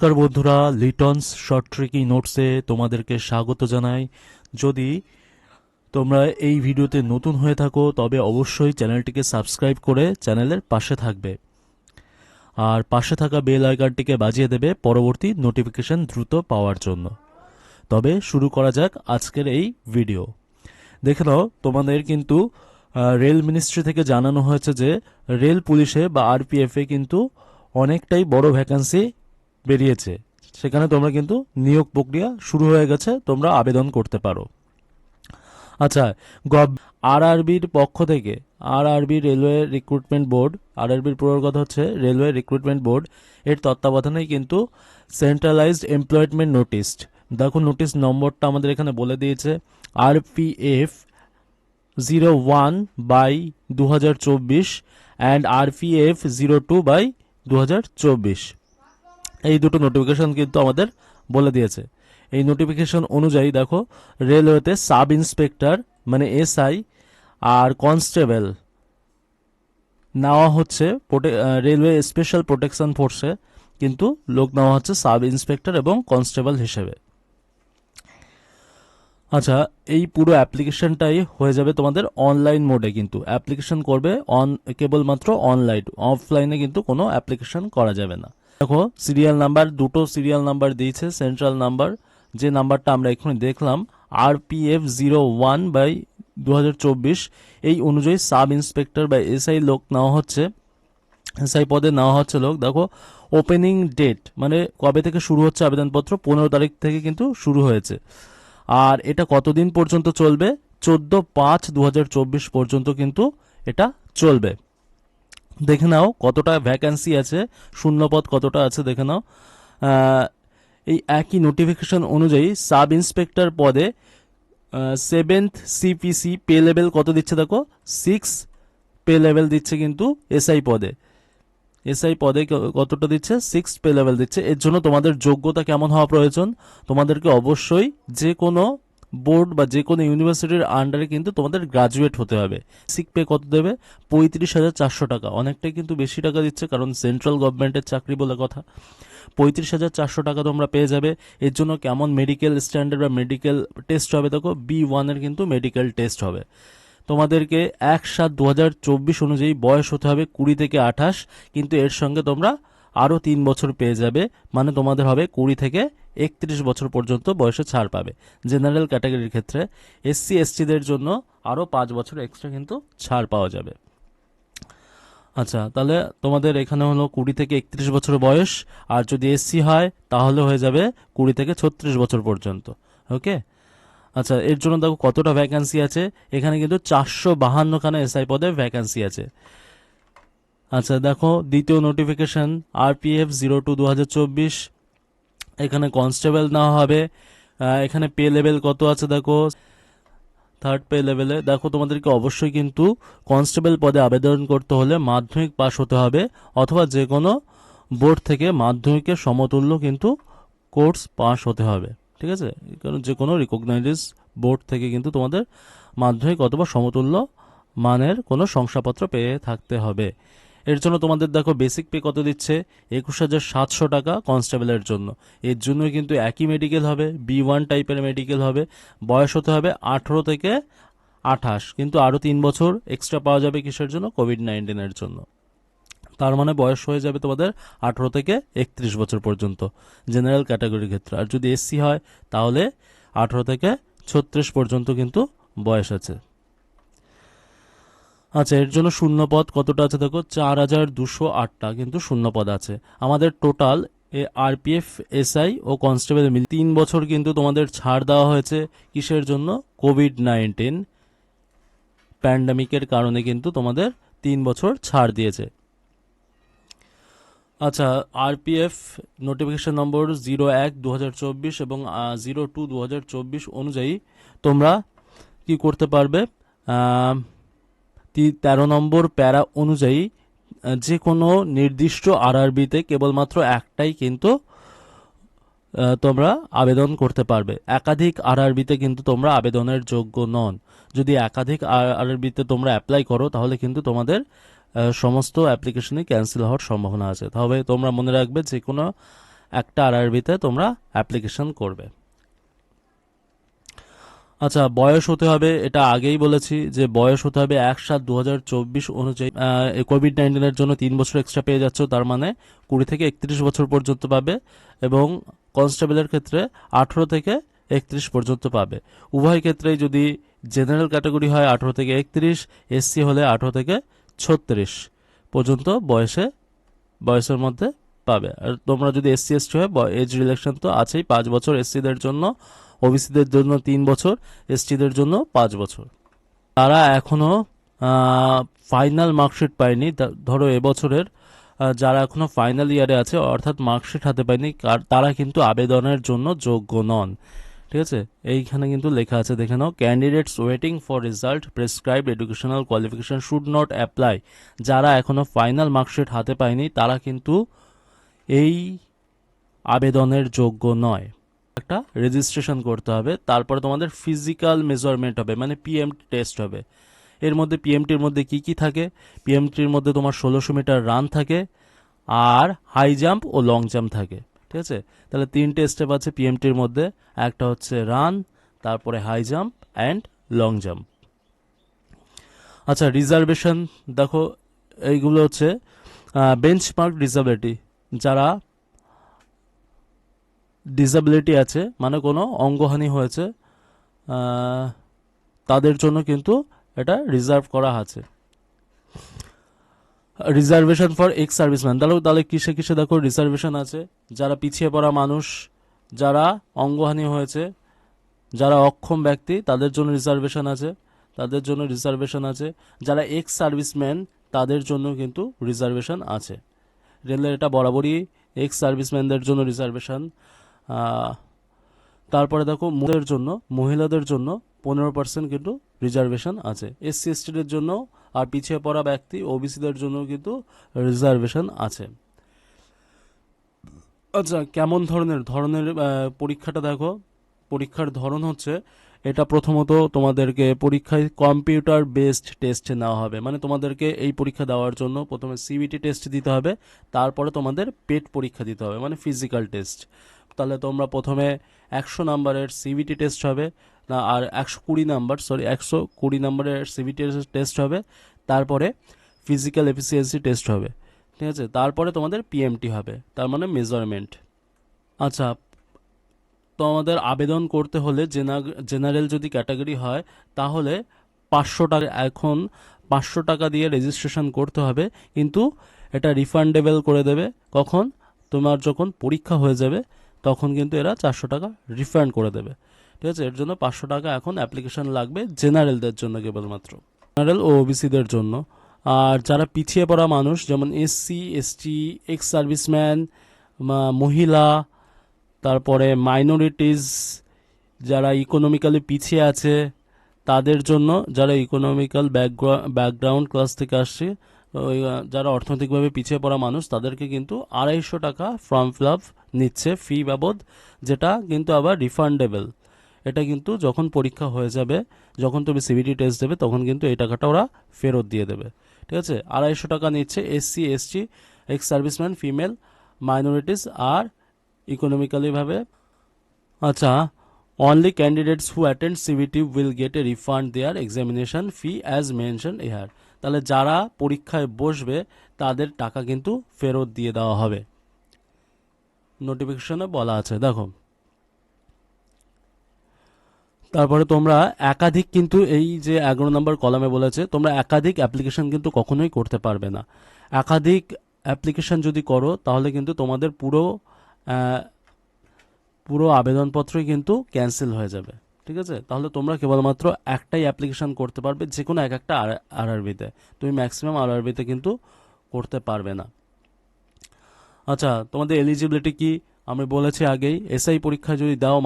নমস্কার বন্ধুরা, লিটনস short tricky নোটসে তোমাদেরকে স্বাগত জানাই। যদি তোমরা এই ভিডিওতে নতুন হয়ে থাকো তবে অবশ্যই চ্যানেলটিকে সাবস্ক্রাইব করে চ্যানেলের পাশে থাকবে আর পাশে থাকা বেল আইকনটিকে বাজিয়ে দেবে পরবর্তী নোটিফিকেশন দ্রুত পাওয়ার জন্য। তবে শুরু করা যাক আজকের এই ভিডিও। দেখে নাও, তোমাদের কিন্তু রেল মিনিস্ট্রি থেকে জানানো হয়েছে যে রেল পুলিশে বা আরপিএফে কিন্তু অনেকটাই বড় ভ্যাকান্সি বেরিয়েছে। সেখানে তোমরা কিন্তু নিয়োগ প্রক্রিয়া শুরু হয়ে গেছে, তোমরা আবেদন করতে পারো। আচ্ছা, আরআরবির পক্ষ থেকে আরআরবি রেলওয়ে রিক্রুটমেন্ট বোর্ড, আরআরবির পুরো কথা হচ্ছে রেলওয়ে রিক্রুটমেন্ট বোর্ড, এর তত্ত্বাবধানেই কিন্তু সেন্ট্রালাইজড এমপ্লয়মেন্ট নোটিস, দেখো নোটিশ নম্বরটা আমাদের এখানে বলে দিয়েছে, আরপিএফ 01/2024 অ্যান্ড আরপিএফ 02/2024, এই দুটো নোটিফিকেশন কিন্তু আমাদের বলে দিয়েছে। এই নোটিফিকেশন অনুযায়ী দেখো, রেলওয়েতে সাব ইন্সপেক্টর মানে এসআই আর কনস্টেবল নেওয়া হচ্ছে। রেলওয়ে স্পেশাল প্রোটেকশন ফোর্সে কিন্তু লোক নেওয়া হচ্ছে সাব ইন্সপেক্টর এবং কনস্টেবল হিসেবে। আচ্ছা, এই পুরো অ্যাপ্লিকেশনটাই হয়ে যাবে তোমাদের অনলাইন মোডে, কিন্তু অ্যাপ্লিকেশন করবে কেবলমাত্র অনলাইন, অফলাইনে কিন্তু কোনো অ্যাপ্লিকেশন করা যাবে না। দেখো, সিরিয়াল নাম্বার, দুটো সিরিয়াল নাম্বার দিয়েছে। সেন্ট্রাল নাম্বার, যে নাম্বারটা আমরা এখানে দেখলাম, আরপিএফ 01/2024, এই অনুযায়ী সাব ইন্সপেক্টর বা এসআই লোক নেওয়া হচ্ছে, এসআই পদে নেওয়া হচ্ছে লোক। দেখো, ওপেনিং ডেট মানে কবে থেকে শুরু হচ্ছে আবেদনপত্র, 15 তারিখ থেকে কিন্তু শুরু হয়েছে। আর এটা কতদিন পর্যন্ত চলবে? 14/5/2024 পর্যন্ত কিন্তু এটা চলবে। দেখে নাও কতটা ভ্যাকান্সি আছে, শূন্যপদ কতটা আছে দেখে নাও। এই একই নোটিফিকেশন অনুযায়ী সাব ইন্সপেক্টর পদে 7th সিপিসি পে লেভেল কত দিচ্ছে দেখো, 6 পে লেভেল দিচ্ছে। কিন্তু এসআই পদে কতটা দিচ্ছে? 6 পে লেভেল দিচ্ছে। এর জন্য তোমাদের যোগ্যতা কেমন হওয়া প্রয়োজন? তোমাদেরকে অবশ্যই যে কোনো বোর্ড বা যে কোনো ইউনিভার্সিটির আন্ডারে কিন্তু তোমাদের গ্রাজুয়েট হতে হবে। সিক পে কত দেবে? 35,400 টাকা, অনেকটাই কিন্তু বেশি টাকা দিচ্ছে, কারণ সেন্ট্রাল গভর্নমেন্টের চাকরি বলে কথা। 35,400 টাকা তোমরা পেয়ে যাবে। এর জন্য কেমন মেডিকেল স্ট্যান্ডার্ড বা মেডিকেল টেস্ট হবে দেখো, B1-এর কিন্তু মেডিকেল টেস্ট হবে। তোমাদেরকে 1/7/2024 অনুযায়ী বয়স হতে হবে 20 থেকে 28, কিন্তু এর সঙ্গে তোমরা আরও 3 বছর পেয়ে যাবে, মানে তোমাদের হবে 20 থেকে 31 বছর পর্যন্ত বয়সে ছাড় পাবে। জেনারেল ক্যাটাগরির ক্ষেত্রে এসসি এসটিদের জন্য আরও 5 বছর এক্সট্রা কিন্তু ছাড় পাওয়া যাবে। আচ্ছা, তাহলে তোমাদের এখানে হলো 20 থেকে 31 বছর বয়স, আর যদি এসসি হয় তাহলে হয়ে যাবে 20 থেকে 36 বছর পর্যন্ত। ওকে। আচ্ছা, এর জন্য দেখো কতটা ভ্যাকান্সি আছে, এখানে কিন্তু 452খানা এসআই পদে ভ্যাকান্সি আছে। আচ্ছা, দেখো দ্বিতীয় নোটিফিকেশন, আরপিএফ 02/2024, এখানে কনস্টেবল নেওয়া হবে। এখানে পে লেভেল কত আছে দেখো, 3rd পে লেভেলে। দেখো, তোমাদেরকে অবশ্যই কিন্তু কনস্টেবল পদে আবেদন করতে হলে মাধ্যমিক পাস হতে হবে, অথবা যে কোনো বোর্ড থেকে মাধ্যমিকের সমতুল্য কিন্তু কোর্স পাস হতে হবে। ঠিক আছে, কারণ যে কোনো রিকগনাইজড বোর্ড থেকে কিন্তু তোমাদের মাধ্যমিক অথবা সমতুল্য মানের কোনো শংসাপত্র পেয়ে থাকতে হবে। এর জন্য তোমাদের দেখো বেসিক পে কত দিচ্ছে, 21,700 টাকা কনস্টেবলের জন্য। এর জন্য কিন্তু একই মেডিকেল হবে, B1 টাইপের মেডিকেল হবে। বয়স হতে হবে 18 থেকে 28, কিন্তু আরও 3 বছর এক্সট্রা পাওয়া যাবে কিসের জন্য? কোভিড-19-এর জন্য। তার মানে বয়স হয়ে যাবে তোমাদের 18 থেকে 31 বছর পর্যন্ত জেনারেল ক্যাটাগরির ক্ষেত্রে। আর যদি এসসি হয় তাহলে 18 থেকে 36 পর্যন্ত কিন্তু বয়স আছে। আচ্ছা, এর জন্য শূন্যপদ কতটা আছে দেখো, 4,208টা কিন্তু শূন্যপদ আছে। আমাদের টোটাল আরপিএফ, এসআই ও কনস্টেবল মিল 3 বছর কিন্তু তোমাদের ছাড় দেওয়া হয়েছে। কিসের জন্য? কোভিড-19 প্যান্ডামিকের কারণে কিন্তু তোমাদের 3 বছর ছাড় দিয়েছে। আচ্ছা, আরপিএফ নোটিফিকেশন নম্বর 01/2024 এবং 02/2024 অনুযায়ী তোমরা কি করতে পারবে? 13 নম্বর প্যারা অনুযায়ী যে কোনো নির্দিষ্ট আরআরবিতে কেবলমাত্র একটাই কিন্তু তোমরা আবেদন করতে পারবে। একাধিক আরআরবিতে কিন্তু তোমরা আবেদনের যোগ্য নন। যদি একাধিক আরআরবিতে তোমরা অ্যাপ্লাই করো তাহলে কিন্তু তোমাদের সমস্ত অ্যাপ্লিকেশনই ক্যান্সেল হওয়ার সম্ভাবনা আছে। তবে তোমরা মনে রাখবে, যে কোনো একটা আরআরবিতে তোমরা অ্যাপ্লিকেশন করবে। আচ্ছা, বয়স হতে হবে, এটা আগেই বলেছি যে বয়স হতে হবে 1/7/2024 অনুযায়ী। কোভিড-19 জন্য 3 বছর এক্সট্রা পেয়ে যাচ্ছ, তার মানে 20 থেকে 31 বছর পর্যন্ত পাবে, এবং কনস্টেবলের ক্ষেত্রে 18 থেকে 31 পর্যন্ত পাবে। উভয় ক্ষেত্রেই যদি জেনারেল ক্যাটাগরি হয় 18 থেকে 31, এসসি হলে 18 থেকে 36 পর্যন্ত বয়সের মধ্যে পাবে। আর তোমরা যদি এসসি এসটি হয়, এজ রিল্যাকশন তো আছেই, 5 বছর এসসিদের জন্য, ওবিসিদের জন্য 3 বছর, এসটিদের জন্য 5 বছর। তারা এখনো ফাইনাল মার্কশিট পায়নি, ধরো এবছরের যারা এখনো ফাইনাল ইয়ারে আছে অর্থাৎ মার্কশিট হাতে পায়নি, তারা কিন্তু আবেদনের জন্য যোগ্য নন। ঠিক আছে, এইখানে কিন্তু লেখা আছে, দেখে নাও, candidates waiting for result prescribed educational qualification should not apply. যারা এখনো ফাইনাল মার্কশিট হাতে পায়নি তারা কিন্তু এই আবেদনের যোগ্য নয়। একটা রেজিস্ট্রেশন করতে হবে, তারপরে তোমাদের ফিজিক্যাল মেজারমেন্ট হবে, মানে পিএমটি টেস্ট হবে। এর মধ্যে পিএমটির মধ্যে কি কি থাকে? পিএমটির মধ্যে তোমার 1600 মিটার রান থাকে, আর হাই জাম্প ও লং জাম্প থাকে। ঠিক আছে, তাহলে 3টে স্টেপ আছে পিএমটির মধ্যে, একটা হচ্ছে রান, তারপরে high jump and long jump. আচ্ছা, রিজার্ভেশন দেখো, এইগুলো হচ্ছে বেঞ্চমার্ক ডিসেবিলিটি, যারা ডিসেবিলিটি আছে মানে কোনো অঙ্গহানি হয়েছে, তাদের জন্য কিন্তু এটা রিজার্ভ করা আছে। রিজার্ভেশন ফর এক্স সার্ভিসম্যান, তাহলে কিসে কিসে দেখো রিজার্ভেশন আছে? যারা পিছিয়ে পড়া মানুষ, যারা অঙ্গহানি হয়েছে, যারা অক্ষম ব্যক্তি, তাদের জন্য রিজার্ভেশন আছে। যারা এক্স সার্ভিসম্যান তাদের জন্য কিন্তু রিজার্ভেশন আছে। রেলের এটা বরাবরই এক্স সার্ভিসম্যানদের জন্য রিজার্ভেশন। তারপরে দেখো মহিলাদের জন্য 15% কিন্তু রিজার্ভেশন আছে। এসসি এসটিদের জন্য আর পিছিয়ে পড়া ব্যক্তি ওবিসিদের জন্য কিন্তু রিজার্ভেশন আছে। আচ্ছা, কেমন ধরনের পরীক্ষাটা দেখো, পরীক্ষার ধরন হচ্ছে, এটা প্রথমত তোমাদেরকে পরীক্ষায় কম্পিউটার বেসড টেস্টে নেওয়া হবে, মানে তোমাদেরকে এই পরীক্ষা দেওয়ার জন্য প্রথমে সিবিটি টেস্ট দিতে হবে, তারপরে তোমাদের পেট পরীক্ষা দিতে হবে, মানে ফিজিক্যাল টেস্ট। তাহলে তোমরা প্রথমে 100 নাম্বারের সিবিটি টেস্ট হবে, না আর 120 নাম্বারের সিবিটি টেস্ট হবে, তারপরে ফিজিক্যাল এফিসিয়েন্সি টেস্ট হবে। ঠিক আছে, তারপরে তোমাদের পিএমটি হবে, তার মানে মেজারমেন্ট। আচ্ছা, তো আমাদের আবেদন করতে হলে জেনারেল যদি ক্যাটাগরি হয় তাহলে 500 টাকা, এখন 500 টাকা দিয়ে রেজিস্ট্রেশন করতে হবে, কিন্তু এটা রিফান্ডেবল করে দেবে কখন? তোমার যখন পরীক্ষা হয়ে যাবে তখন কিন্তু এরা 400 টাকা রিফান্ড করে দেবে। ঠিক আছে, এর জন্য 500 টাকা এখন অ্যাপ্লিকেশন লাগবে জেনারেলদের জন্য, কেবলমাত্র জেনারেল ও ওবিসিদের জন্য। আর যারা পিছিয়ে পড়া মানুষ, যেমন এসসি এসটি, এক্স সার্ভিসম্যান, মহিলা, তারপরে মাইনরিটিস, যারা ইকোনমিক্যালি পিছিয়ে আছে তাদের জন্য, যারা ইকোনমিক্যাল ব্যাকগ্রাউন্ড ক্লাস থেকে আসছে, যারা অর্থনৈতিকভাবে পিছিয়ে পড়া মানুষ, তাদেরকে কিন্তু 250 টাকা ফর্ম ফিল আপ নিচ্ছে ফি বাবদ, যেটা কিন্তু আবার রিফান্ডেবল। এটা কিন্তু যখন পরীক্ষা হয়ে যাবে, যখন তুমি সিবিটি টেস্ট দেবে, তখন কিন্তু এই টাকাটা ওরা ফেরত দিয়ে দেবে। ঠিক আছে, 250 টাকা নিচ্ছে SC ST, ex serviceman, female, minorities আর ইকোনমিক্যালি ভাবে। আচ্ছা, only candidates who attend CBT will get a refund their examination fee as mention here. তাহলে যারা পরীক্ষায় বসবে তাদের টাকা কিন্তু ফেরত দিয়ে দেওয়া হবে, নোটিফিকেশনে বলা আছে, দেখো। তারপরে তোমরা একাধিক, কিন্তু এই যে 11 নম্বর কলামে বলেছে তোমরা একাধিক অ্যাপ্লিকেশন কিন্তু কখনোই করতে পারবে না। একাধিক অ্যাপ্লিকেশন যদি করো তাহলে কিন্তু তোমাদের পুরো আবেদনপত্রই কিন্তু ক্যান্সেল হয়ে যাবে। ঠিক আছে, তাহলে তোমরা কেবলমাত্র একটাই অ্যাপ্লিকেশন করতে পারবে, যে কোনো একটা আরআরবিতে। তুমি ম্যাক্সিমাম আরআরবিতে কিন্তু করতে পারবে না। আচ্ছা, তোমাদের এলিজিবিলিটি কি আমি বলেছি আগেই, এসআই পরীক্ষা যদি দাও,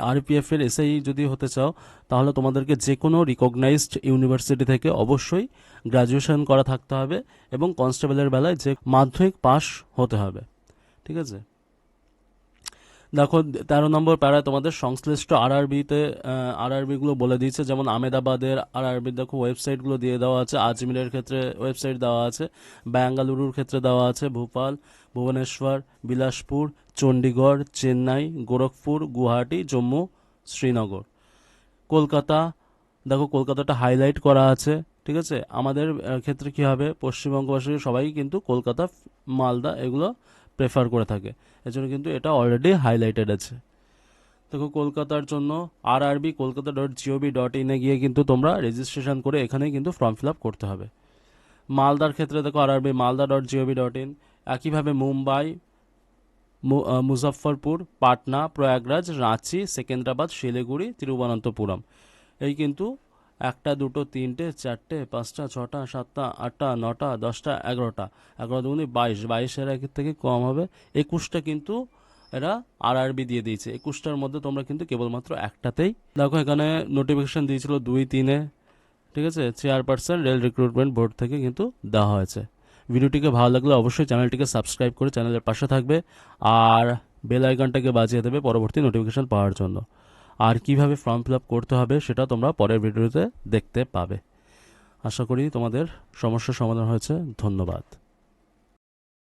আরপিএফ এর এসআই যদি হতে চাও, তাহলে তোমাদেরকে যে কোনো রিকগনাইজড ইউনিভার্সিটি থেকে অবশ্যই গ্র্যাজুয়েশন করা থাকতে হবে, এবং কনস্টেবলের বেলায় যে মাধ্যমিক পাস হতে হবে। ঠিক আছে, দেখো 13 নম্বর প্যারায় তোমাদের সংশ্লিষ্ট আরআরবিতে, আরআরবি গুলো বলে দিয়েছে, যেমন আহমেদাবাদের আরআরবি দেখো ওয়েবসাইটগুলো দেওয়া আছে, আজিমের ক্ষেত্রে ওয়েবসাইট দেওয়া আছে, বেঙ্গালুরুর ক্ষেত্রে দেওয়া আছে, ভোপাল, ভুবনেশ্বর, বিলাসপুর, চণ্ডীগড়, চেন্নাই, গোরখপুর, গুয়াহাটি, জম্মু, শ্রীনগর, কলকাতা। দেখো কলকাতাটা হাইলাইট করা আছে, ঠিক আছে। আমাদের ক্ষেত্রে কি হবে, পশ্চিমবঙ্গবাসী সবাই কিন্তু কলকাতা, মালদা এগুলো প্রেফার করে থাকে, এজন্য কিন্তু এটা অলরেডি হাইলাইটেড আছে। দেখো কলকাতার জন্য rrb.kolkata.gov.in গিয়ে কিন্তু তোমরা রেজিস্ট্রেশন করে এখানে কিন্তু ফর্ম ফিল আপ করতে হবে। মালদার ক্ষেত্রে দেখো rrb.malda.gov.in, একইভাবে মুম্বাই, মুজফ্ফরপুর, পাটনা, প্রয়াগরাজ, রাঁচি, সেকেন্দ্রাবাদ, শিলিগুড়ি, তিরুবনন্তপুরম, এই কিন্তু 1টা 2টো 3টে 4টে 5টা 6টা 7টা 8টা 9টা 10টা 11টা, 11 দুগুণে 22, এর একের থেকে কম হবে, 21টা কিন্তু এরা আরআরবি দিয়ে দিয়েছে, 21টার মধ্যে তোমরা কিন্তু কেবলমাত্র একটাতেই, দেখো এখানে নোটিফিকেশন দিয়েছিল 2-3-এ, ঠিক আছে, চেয়ারপারসন রেল রিক্রুটমেন্ট বোর্ড থেকে কিন্তু দেওয়া হয়েছে। ভিডিওটিকে ভালো লাগলে অবশ্যই চ্যানেলটিকে সাবস্ক্রাইব করে চ্যানেলের পাশে থাকবে, আর বেল আইকনটাকে বাজিয়ে দেবে পরবর্তী নোটিফিকেশন পাওয়ার জন্য। আর কিভাবে ফর্ম ফিল আপ করতে হবে সেটা তোমরা পরের ভিডিওতে দেখতে পাবে। আশা করি তোমাদের সমস্যার সমাধান হয়েছে। ধন্যবাদ।